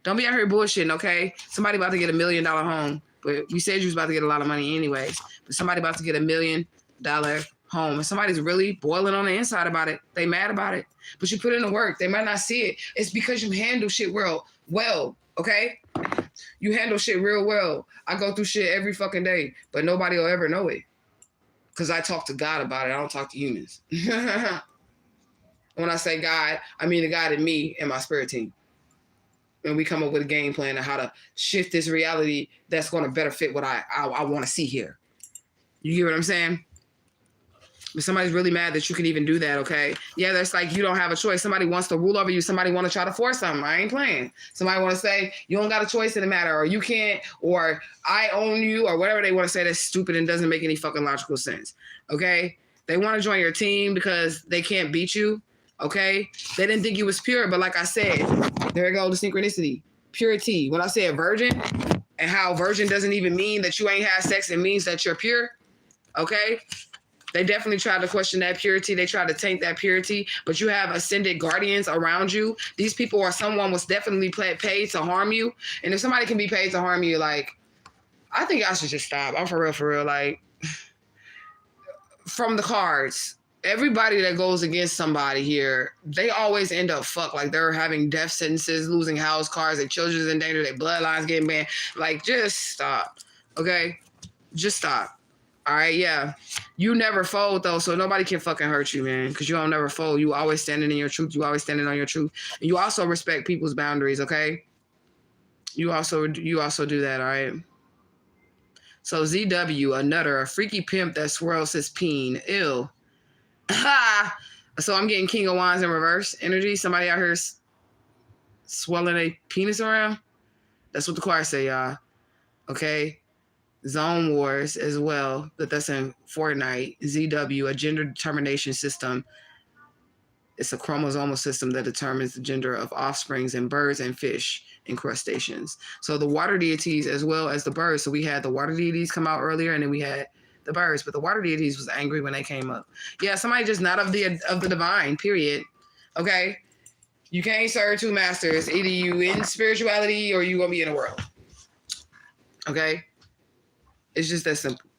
Don't be out here bullshitting, okay? Somebody about to get $1 million home. But we said you was about to get a lot of money anyways. But somebody about to get $1 million home. And somebody's really boiling on the inside about it. They mad about it. But you put in the work. They might not see it. It's because you handle shit well, okay? You handle shit real well. I go through shit every fucking day, but nobody will ever know it. Because I talk to God about it. I don't talk to humans. When I say God, I mean the God in me and my spirit team. And we come up with a game plan of how to shift this reality that's going to better fit what I want to see here. You get what I'm saying? But somebody's really mad that you can even do that, okay? Yeah, that's like you don't have a choice. Somebody wants to rule over you. Somebody want to try to force something. I ain't playing. Somebody want to say, you don't got a choice in the matter, or you can't, or I own you, or whatever they want to say that's stupid and doesn't make any fucking logical sense, okay? They want to join your team because they can't beat you, okay? They didn't think you was pure, but like I said, there you go, the synchronicity. Purity. When I say a virgin, and how virgin doesn't even mean that you ain't had sex, it means that you're pure, okay? They definitely tried to question that purity. They tried to taint that purity, but you have ascended guardians around you. These people or someone was definitely paid to harm you. And if somebody can be paid to harm you, like, I think I should just stop. I'm for real. Like, from the cards, everybody that goes against somebody here, they always end up fucked. Like, they're having death sentences, losing house, cars, their children's in danger, their bloodlines getting banned. Like, just stop, okay? Just stop. All right, yeah. You never fold, though, so nobody can fucking hurt you, man, because you don't never fold. You always standing in your truth. You always standing on your truth. And you also respect people's boundaries, okay? You also do that, all right? So ZW, a nutter, a freaky pimp that swirls his peen. Ew. So I'm getting King of Wands in reverse energy. Somebody out here swelling a penis around. That's what the choir say, y'all. Okay? Zone Wars as well, but that's in Fortnite. ZW, a gender determination system. It's a chromosomal system that determines the gender of offsprings in birds and fish and crustaceans. So the water deities as well as the birds. So we had the water deities come out earlier, and then we had the birds, but the water deities was angry when they came up. Yeah, somebody just not of the divine, period. Okay? You can't serve two masters. Either you in spirituality or you gonna be in the world. Okay? It's just that simple.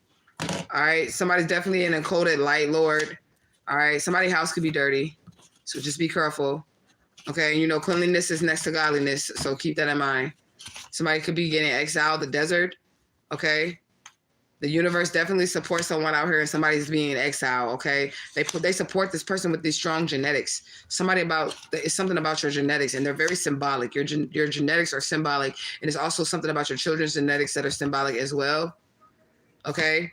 All right. Somebody's definitely an encoded light lord. All right. Somebody's house could be dirty. So just be careful. Okay. You know, cleanliness is next to godliness. So keep that in mind. Somebody could be getting exiled, the desert. Okay. The universe definitely supports someone out here and somebody's being exiled. Okay. They support this person with these strong genetics. It's something about your genetics, and they're very symbolic. Your genetics are symbolic. And it's also something about your children's genetics that are symbolic as well. Okay.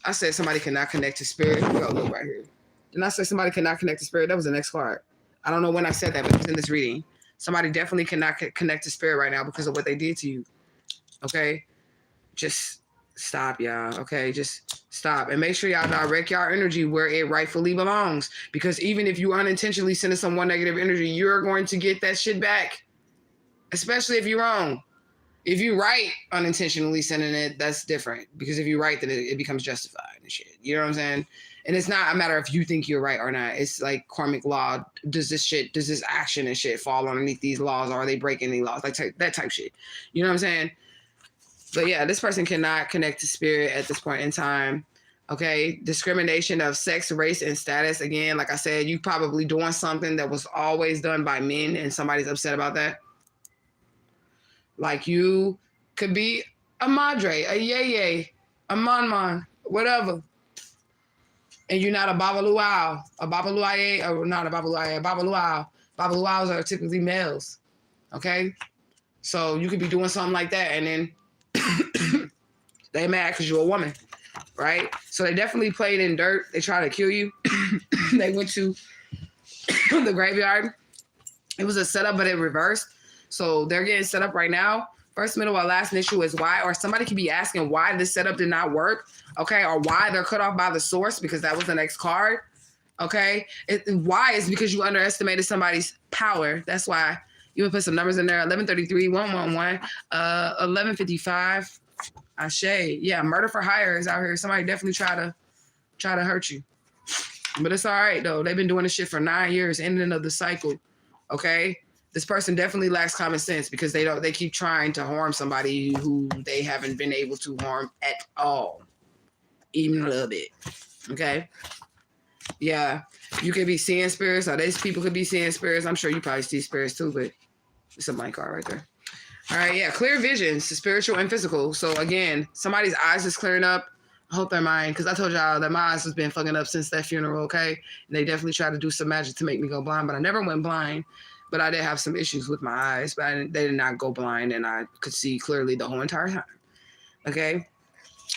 I said somebody cannot connect to spirit. Go look right here. And I said somebody cannot connect to spirit. That was the next card. I don't know when I said that, but it's in this reading. Somebody definitely cannot connect to spirit right now because of what they did to you. Okay. Just stop, y'all. Okay. Just stop. And make sure y'all direct y'all energy where it rightfully belongs. Because even if you unintentionally send someone negative energy, you're going to get that shit back. Especially if you're wrong. If you right unintentionally sending it, that's different. Because if you right, then it becomes justified and shit. You know what I'm saying? And it's not a matter if you think you're right or not. It's like karmic law. Does this action and shit fall underneath these laws, or are they breaking any laws? Like that type shit. You know what I'm saying? But yeah, this person cannot connect to spirit at this point in time. Okay, discrimination of sex, race, and status. Again, like I said, you probably doing something that was always done by men and somebody's upset about that. Like you could be a madre, a yay, a man, whatever. And you're not a babaluau, a babaluaye, or not a babaluaye, a babaluau. Babaluaus are typically males. Okay? So you could be doing something like that and then they mad because you're a woman. Right? So they definitely played in dirt. They tried to kill you. They went to the graveyard. It was a setup, but it reversed. So they're getting set up right now. First, middle, or last issue is why, or somebody could be asking why this setup did not work, okay, or why they're cut off by the source, because that was the next card, okay? Why is because you underestimated somebody's power. That's why you would put some numbers in there, 1133, 111, 1155, Ashe. Yeah, murder for hire is out here. Somebody definitely try to hurt you. But it's all right, though. They've been doing this shit for 9 years, ending of the cycle, okay? This person definitely lacks common sense because they keep trying to harm somebody who they haven't been able to harm at all, even a little bit. Okay, yeah, you could be seeing spirits, or these people could be seeing spirits. I'm sure you probably see spirits too, but it's a mic card right there. All right, yeah, clear visions, spiritual and physical. So again, somebody's eyes is clearing up. I hope they're mine, because I told y'all that my eyes has been fucking up since that funeral. Okay, and they definitely tried to do some magic to make me go blind, but I never went blind. But I did have some issues with my eyes, but they did not go blind, and I could see clearly the whole entire time. Okay?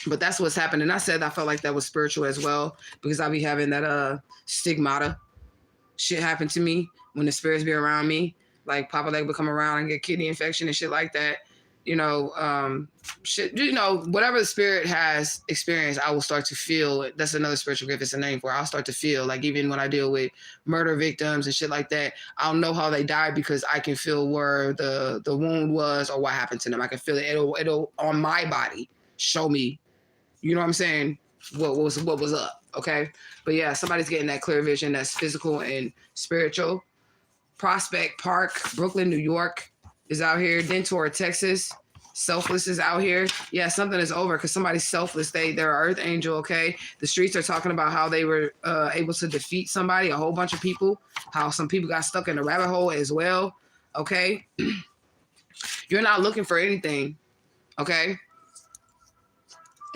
But that's what's happened. And I said I felt like that was spiritual as well, because I be having that stigmata shit happen to me when the spirits be around me. Like Papa Leg would come around and get kidney infection and shit like that. You know, shit, you know, whatever the spirit has experienced, I will start to feel. That's another spiritual gift. It's a name for it. I'll start to feel, like, even when I deal with murder victims and shit like that, I'll know how they died because I can feel where the wound was or what happened to them. I can feel it. It'll on my body show me, you know what I'm saying, what was up. Okay. But yeah, somebody's getting that clear vision that's physical and spiritual. Prospect Park, Brooklyn, New York is out here. Dentor, Texas. Selfless is out here. Yeah, something is over because somebody's selfless. They're an earth angel, okay? The streets are talking about how they were able to defeat somebody, a whole bunch of people, how some people got stuck in a rabbit hole as well, okay? You're not looking for anything, okay?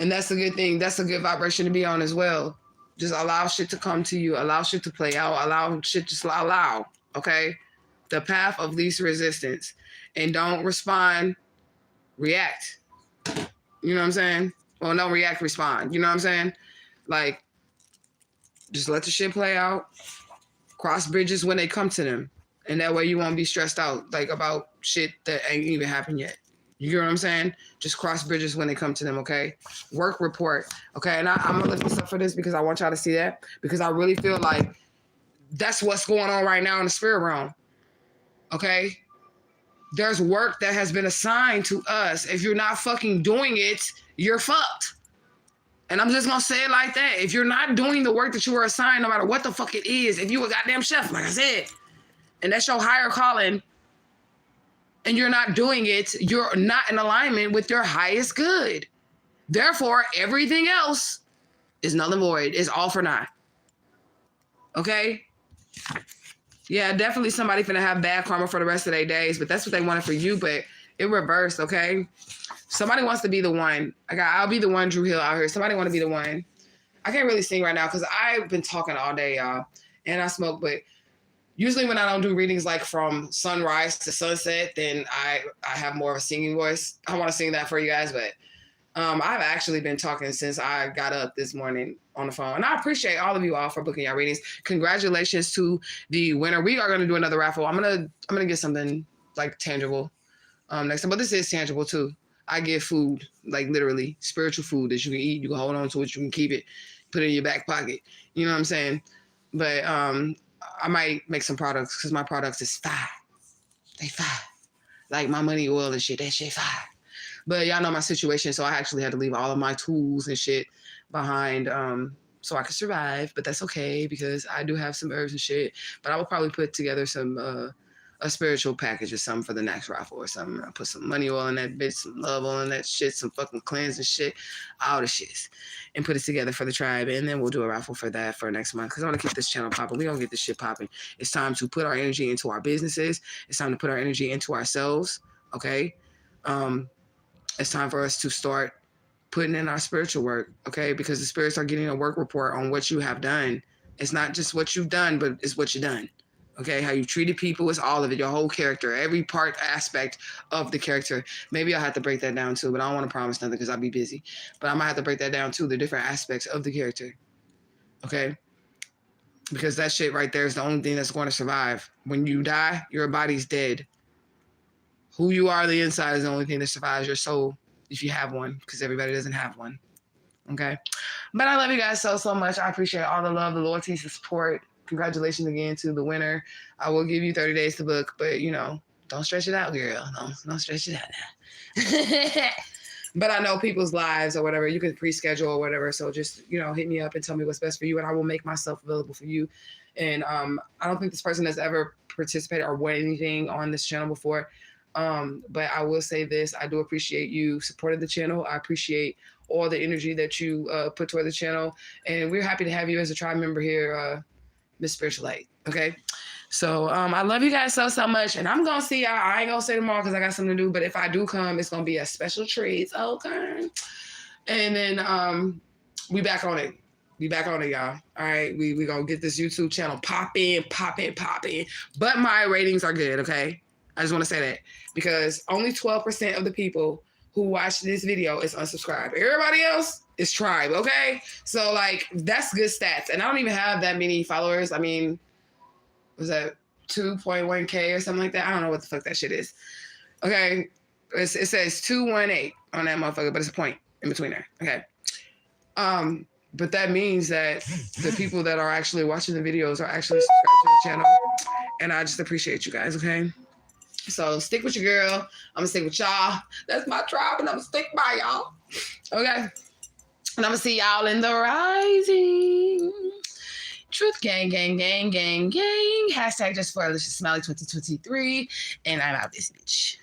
And that's a good thing. That's a good vibration to be on as well. Just allow shit to come to you. Allow shit to play out. Allow shit to allow, okay? The path of least resistance. And don't respond, react. You know what I'm saying? Well, no, react, respond. You know what I'm saying? Like, just let the shit play out. Cross bridges when they come to them. And that way you won't be stressed out, like, about shit that ain't even happened yet. You know what I'm saying? Just cross bridges when they come to them, okay? Work report, okay? And I'm going to lift this up for this because I want y'all to see that. Because I really feel like that's what's going on right now in the spirit realm, okay? There's work that has been assigned to us. If you're not fucking doing it, you're fucked. And I'm just going to say it like that. If you're not doing the work that you were assigned, no matter what the fuck it is, if you a goddamn chef, like I said, and that's your higher calling, and you're not doing it, you're not in alignment with your highest good. Therefore, everything else is null and void. It's all for naught. Okay? Yeah, definitely somebody finna have bad karma for the rest of their days, but that's what they wanted for you, but it reversed, okay? Somebody wants to be the one. I'll be the one, Drew Hill out here. Somebody want to be the one. I can't really sing right now because I've been talking all day, y'all, and I smoke, but usually when I don't do readings like from sunrise to sunset, then I have more of a singing voice. I want to sing that for you guys, but I've actually been talking since I got up this morning on the phone. And I appreciate all of you all for booking your readings. Congratulations to the winner. We are going to do another raffle. I'm gonna get something like tangible next time. But this is tangible too. I give food, like literally spiritual food that you can eat. You can hold on to it. You can keep it, put it in your back pocket. You know what I'm saying? But I might make some products because my products is fire. They fire. Like my money oil and shit, that shit fire. But y'all know my situation, so I actually had to leave all of my tools and shit behind so I could survive. But that's okay because I do have some herbs and shit. But I will probably put together some a spiritual package or something for the next raffle or something. I put some money oil in that bitch, some love oil in that shit, some fucking cleansing shit, all the shits, and put it together for the tribe. And then we'll do a raffle for that for next month because I want to keep this channel popping. We gonna get this shit popping. It's time to put our energy into our businesses. It's time to put our energy into ourselves. Okay, it's time for us to start putting in our spiritual work. Okay, because the spirits are getting a work report on what you have done. It's not just what you've done, but it's what you've done. Okay, how you treated people is all of it, your whole character, every part aspect of the character. Maybe I'll have to break that down too, but I don't want to promise nothing because I'll be busy. But I might have to break that down too, the different aspects of the character. Okay, because that shit right there is the only thing that's going to survive. When you die, your body's dead. Who you are on the inside is the only thing that survives, your soul, if you have one, because everybody doesn't have one. Okay, but I love you guys so much. I appreciate all the love, the loyalty, the support. Congratulations again to the winner. I will give you 30 days to book, but you know, don't stretch it out, girl. Don't stretch it out now. But I know people's lives or whatever. You can pre-schedule or whatever. So just, you know, hit me up and tell me what's best for you, and I will make myself available for you. And I don't think this person has ever participated or won anything on this channel before. But I will say this: I do appreciate you supporting the channel. I appreciate all the energy that you put toward the channel, and we're happy to have you as a tribe member here. Miss Spiritualite. Okay. So I love you guys so much. And I'm gonna see y'all. I ain't gonna say tomorrow because I got something to do. But if I do come, it's gonna be a special treat. Okay. And then we back on it. We back on it, y'all. All right. We gonna get this YouTube channel popping. But my ratings are good, okay? I just want to say that because only 12% of the people who watch this video is unsubscribed. Everybody else is tribe, okay? So, like, that's good stats. And I don't even have that many followers. I mean, was that 2.1K or something like that? I don't know what the fuck that shit is. Okay? It says 218 on that motherfucker, but it's a point in between there. Okay? But that means that the people that are actually watching the videos are actually subscribed to the channel. And I just appreciate you guys, okay? So stick with your girl. I'm gonna stick with y'all. That's my tribe, and I'm gonna stick by y'all. Okay. And I'm gonna see y'all in the rising. Truth gang. Hashtag just for Alicia Smiley 2023. And I'm out this bitch.